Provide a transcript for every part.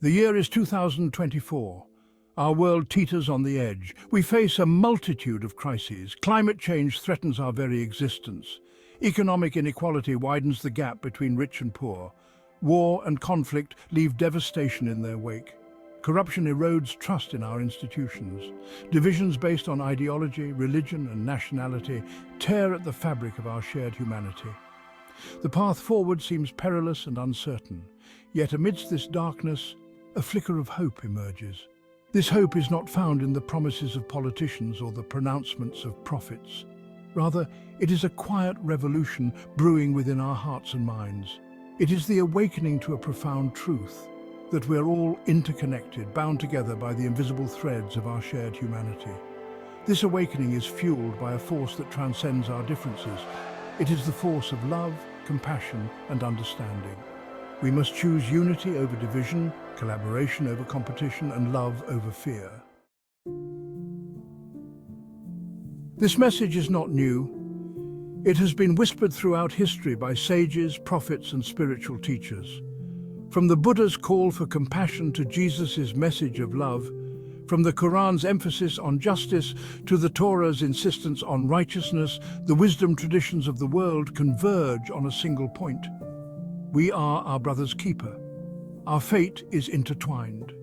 The year is 2024. Our world teeters on the edge. We face a multitude of crises. Climate change threatens our very existence. Economic inequality widens the gap between rich and poor. War and conflict leave devastation in their wake. Corruption erodes trust in our institutions. Divisions based on ideology, religion, and nationality tear at the fabric of our shared humanity. The path forward seems perilous and uncertain. Yet amidst this darkness, a flicker of hope emerges. This hope is not found in the promises of politicians or the pronouncements of prophets. Rather, it is a quiet revolution brewing within our hearts and minds. It is the awakening to a profound truth, that we're all interconnected, bound together by the invisible threads of our shared humanity. This awakening is fueled by a force that transcends our differences. It is the force of love, compassion, and understanding. We must choose unity over division, collaboration over competition, and love over fear. This message is not new. It has been whispered throughout history by sages, prophets, and spiritual teachers. From the Buddha's call for compassion to Jesus' message of love, from the Quran's emphasis on justice to the Torah's insistence on righteousness, the wisdom traditions of the world converge on a single point. We are our brother's keeper. Our fate is intertwined.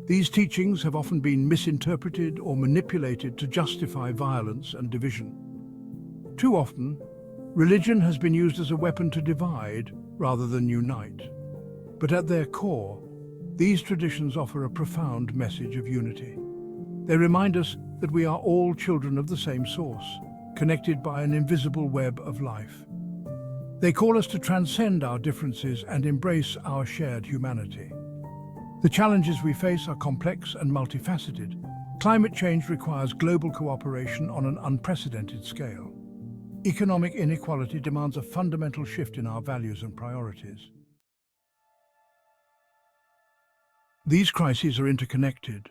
These teachings have often been misinterpreted or manipulated to justify violence and division. Too often, religion has been used as a weapon to divide rather than unite. But at their core, these traditions offer a profound message of unity. They remind us that we are all children of the same source, connected by an invisible web of life. They call us to transcend our differences and embrace our shared humanity. The challenges we face are complex and multifaceted. Climate change requires global cooperation on an unprecedented scale. Economic inequality demands a fundamental shift in our values and priorities. These crises are interconnected.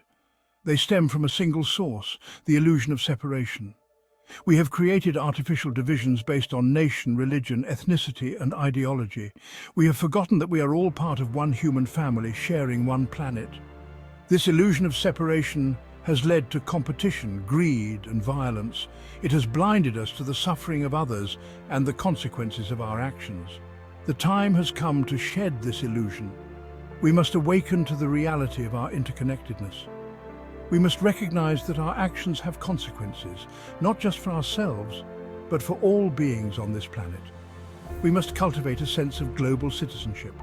They stem from a single source, the illusion of separation. We have created artificial divisions based on nation, religion, ethnicity, and ideology. We have forgotten that we are all part of one human family sharing one planet. This illusion of separation has led to competition, greed, and violence. It has blinded us to the suffering of others and the consequences of our actions. The time has come to shed this illusion. We must awaken to the reality of our interconnectedness. We must recognize that our actions have consequences, not just for ourselves, but for all beings on this planet. We must cultivate a sense of global citizenship,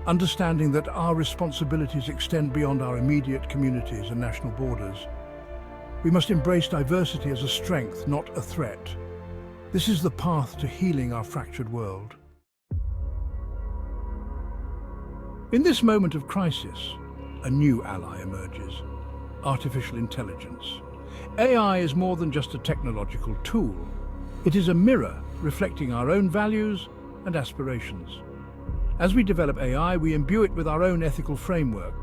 understanding that our responsibilities extend beyond our immediate communities and national borders. We must embrace diversity as a strength, not a threat. This is the path to healing our fractured world. In this moment of crisis, a new ally emerges: artificial intelligence. AI is more than just a technological tool. It is a mirror reflecting our own values and aspirations. As we develop AI, we imbue it with our own ethical framework.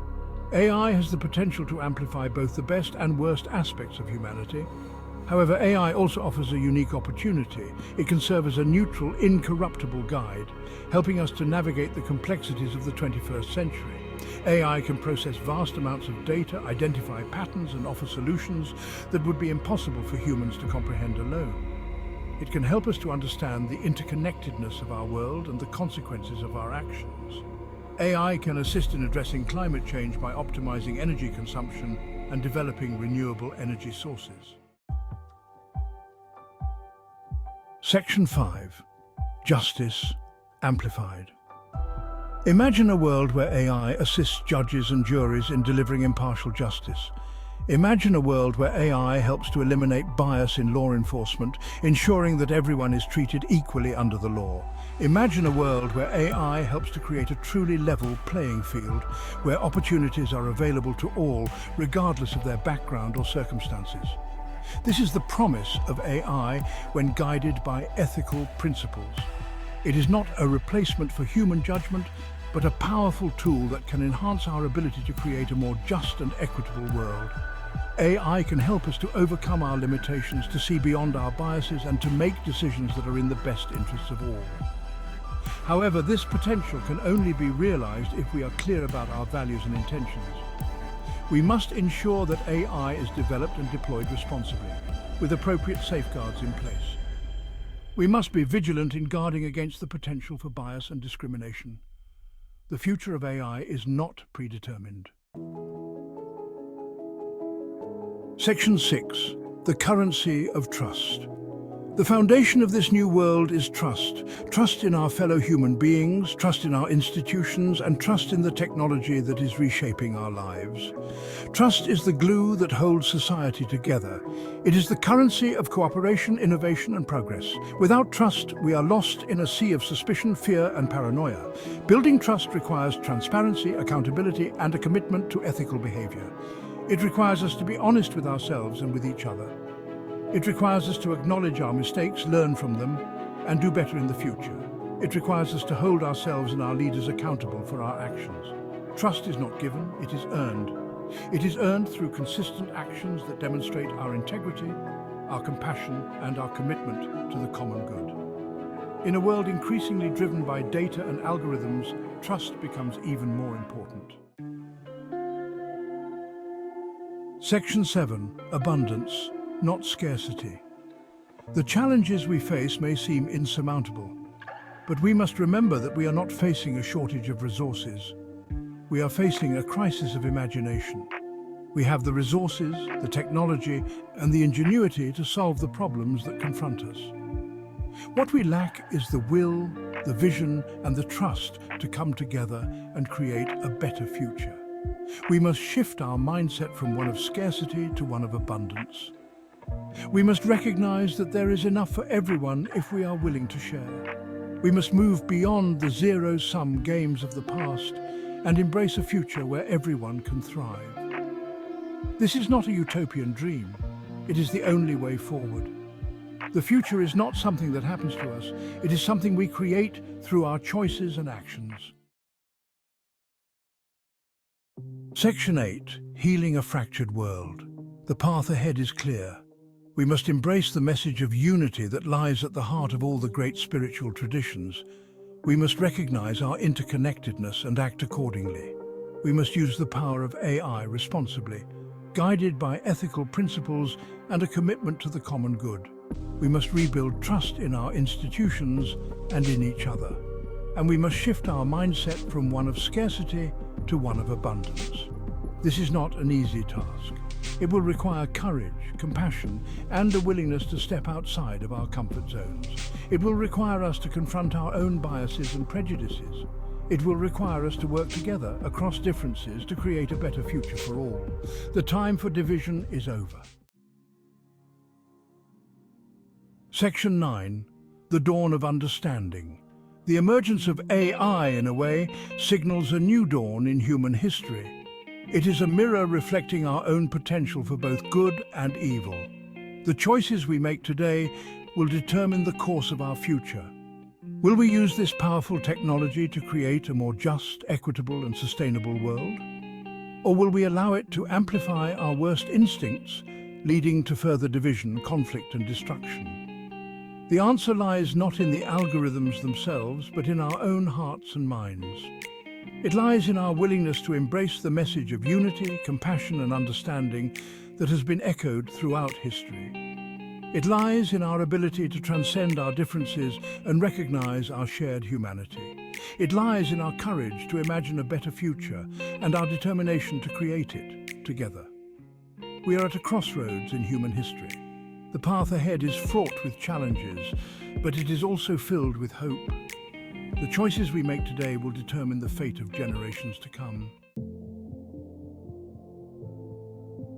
AI has the potential to amplify both the best and worst aspects of humanity. However, AI also offers a unique opportunity. It can serve as a neutral, incorruptible guide, helping us to navigate the complexities of the 21st century. AI can process vast amounts of data, identify patterns, and offer solutions that would be impossible for humans to comprehend alone. It can help us to understand the interconnectedness of our world and the consequences of our actions. AI can assist in addressing climate change by optimizing energy consumption and developing renewable energy sources. Section 5. Justice Amplified. Imagine a world where AI assists judges and juries in delivering impartial justice. Imagine a world where AI helps to eliminate bias in law enforcement, ensuring that everyone is treated equally under the law. Imagine a world where AI helps to create a truly level playing field, where opportunities are available to all, regardless of their background or circumstances. This is the promise of AI when guided by ethical principles. It is not a replacement for human judgment, but a powerful tool that can enhance our ability to create a more just and equitable world. AI can help us to overcome our limitations, to see beyond our biases, and to make decisions that are in the best interests of all. However, this potential can only be realized if we are clear about our values and intentions. We must ensure that AI is developed and deployed responsibly, with appropriate safeguards in place. We must be vigilant in guarding against the potential for bias and discrimination. The future of AI is not predetermined. Section 6. The currency of trust. The foundation of this new world is trust. Trust in our fellow human beings, trust in our institutions, and trust in the technology that is reshaping our lives. Trust is the glue that holds society together. It is the currency of cooperation, innovation, and progress. Without trust, we are lost in a sea of suspicion, fear, and paranoia. Building trust requires transparency, accountability, and a commitment to ethical behavior. It requires us to be honest with ourselves and with each other. It requires us to acknowledge our mistakes, learn from them, and do better in the future. It requires us to hold ourselves and our leaders accountable for our actions. Trust is not given, it is earned. It is earned through consistent actions that demonstrate our integrity, our compassion, and our commitment to the common good. In a world increasingly driven by data and algorithms, trust becomes even more important. Section 7. Abundance, not scarcity. The challenges we face may seem insurmountable, but we must remember that we are not facing a shortage of resources. We are facing a crisis of imagination. We have the resources, the technology, and the ingenuity to solve the problems that confront us. What we lack is the will, the vision, and the trust to come together and create a better future. We must shift our mindset from one of scarcity to one of abundance. We must recognize that there is enough for everyone if we are willing to share. We must move beyond the zero-sum games of the past and embrace a future where everyone can thrive. This is not a utopian dream. It is the only way forward. The future is not something that happens to us. It is something we create through our choices and actions. Section 8. Healing a fractured world. The path ahead is clear. We must embrace the message of unity that lies at the heart of all the great spiritual traditions. We must recognize our interconnectedness and act accordingly. We must use the power of AI responsibly, guided by ethical principles and a commitment to the common good. We must rebuild trust in our institutions and in each other. And we must shift our mindset from one of scarcity to one of abundance. This is not an easy task. It will require courage, compassion, and a willingness to step outside of our comfort zones. It will require us to confront our own biases and prejudices. It will require us to work together across differences to create a better future for all. The time for division is over. Section 9. The dawn of understanding. The emergence of AI, in a way, signals a new dawn in human history. It is a mirror reflecting our own potential for both good and evil. The choices we make today will determine the course of our future. Will we use this powerful technology to create a more just, equitable, and sustainable world? Or will we allow it to amplify our worst instincts, leading to further division, conflict, and destruction? The answer lies not in the algorithms themselves, but in our own hearts and minds. It lies in our willingness to embrace the message of unity, compassion, and understanding that has been echoed throughout history. It lies in our ability to transcend our differences and recognize our shared humanity. It lies in our courage to imagine a better future and our determination to create it together. We are at a crossroads in human history. The path ahead is fraught with challenges, but it is also filled with hope. The choices we make today will determine the fate of generations to come.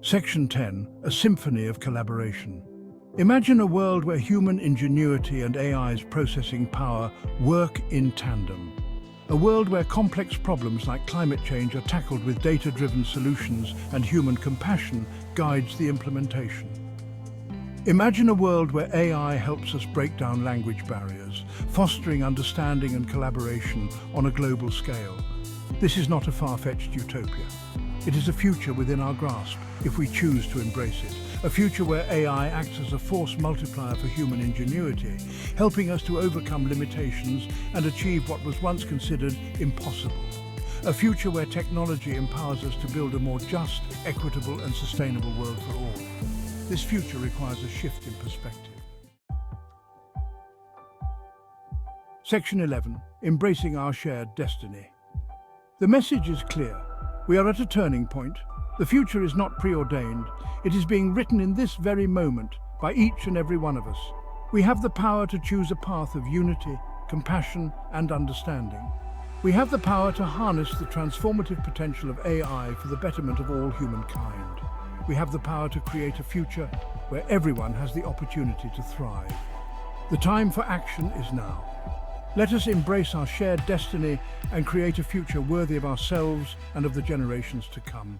Section 10. A symphony of collaboration. Imagine a world where human ingenuity and AI's processing power work in tandem. A world where complex problems like climate change are tackled with data-driven solutions and human compassion guides the implementation. Imagine a world where AI helps us break down language barriers, fostering understanding and collaboration on a global scale. This is not a far-fetched utopia. It is a future within our grasp if we choose to embrace it. A future where AI acts as a force multiplier for human ingenuity, helping us to overcome limitations and achieve what was once considered impossible. A future where technology empowers us to build a more just, equitable and sustainable world for all. This future requires a shift in perspective. Section 11. Embracing our shared destiny. The message is clear. We are at a turning point. The future is not preordained. It is being written in this very moment by each and every one of us. We have the power to choose a path of unity, compassion and understanding. We have the power to harness the transformative potential of AI for the betterment of all humankind. We have the power to create a future where everyone has the opportunity to thrive. The time for action is now. Let us embrace our shared destiny and create a future worthy of ourselves and of the generations to come.